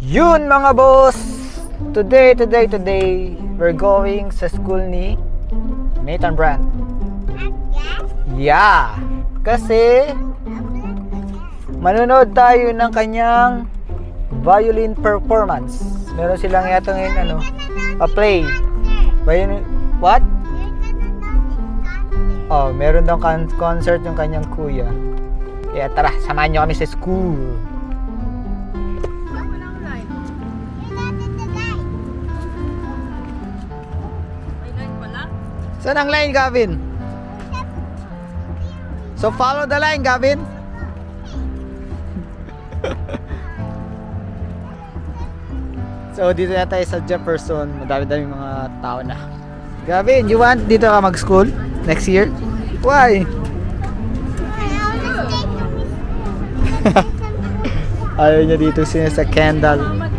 Yun mga boss, today we're going sa school ni Nathan Brand. Yeah, kasi manonood tayo ng kanyang violin performance. Meron silang yata ngayon a play. What? Oh, meron daw concert yung kanyang kuya. Kaya tara, samahan nyo kami sa school. Saan ang line, Gavin? So follow the line, Gavin. So dito na tayo sa Jefferson. Madami-dami mga tao na. Gavin, you want dito ka mag-school next year? Why? Ayaw niya dito sa Kendall.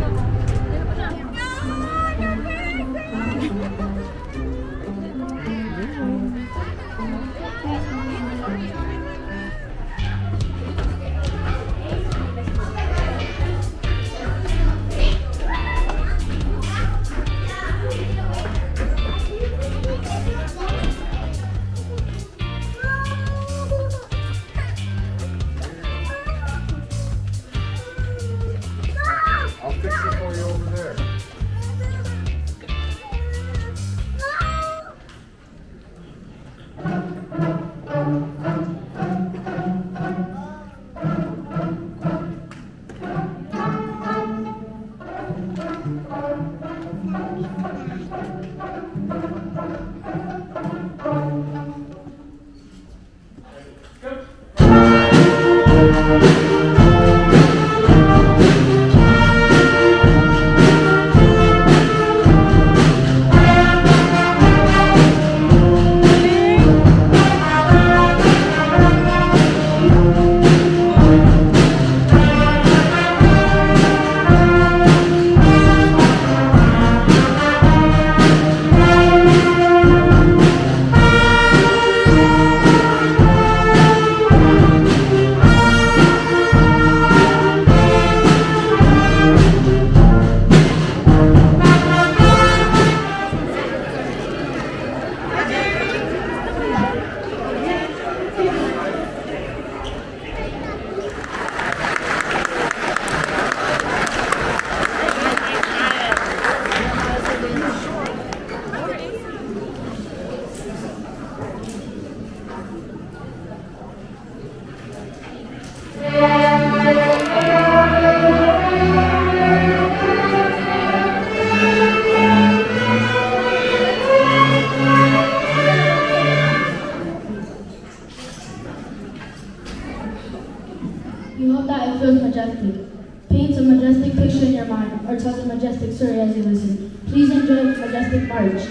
You hope that it feels majestic. Paints a majestic picture in your mind, or tells a majestic story as you listen. Please enjoy Majestic March.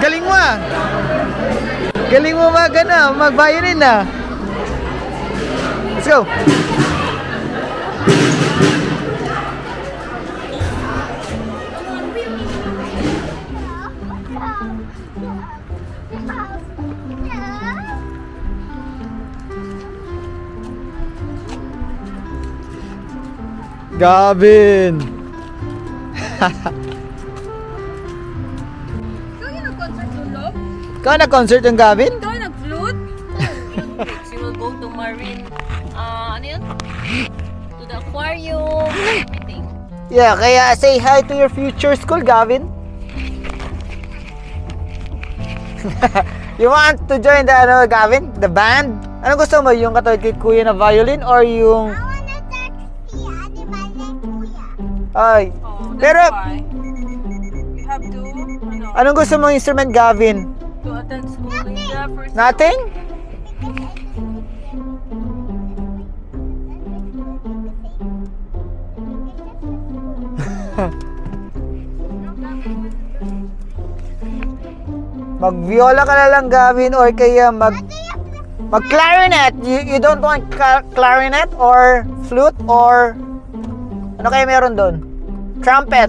Galing mo ah. Galing mo mag-violin na. Let's go. Gavin! Ikaw yung nag-concert to love? Ikaw nag-concert yung Gavin? Ikaw nag-flute? She will go to Marine. Ano yun? To the aquarium. Everything. Yeah, kaya say hi to your future school, Gavin. You want to join the ano, Gavin? The band? Ano gusto mo? Yung katulad kay Kuya na violin or yung... I wanna touch the animal like Kuya. Ay. Oh, that's Pero, why. You have to, ano, anong gusto mong instrument, Gavin? to attend school in the first Nothing? Mag-viola ka na lang, Gavin, or kaya mag-clarinet. You don't want clarinet or flute or ano kaya meron doon? Trumpet.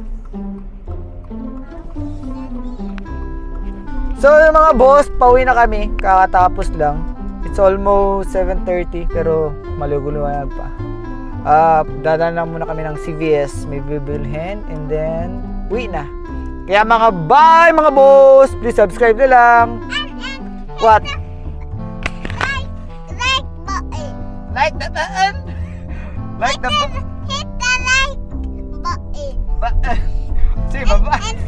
So, yung mga boss, pauwi na kami. Kakatapos lang. It's almost 7:30 pero maluguluhan pa. Dadaan lang muna kami ng CVS. May bibilhin and then uwi na. Kaya mga bye mga boss! Please subscribe na lang. What? Like button. Like the button? Like the Hit the like button. button. Sige, baba. And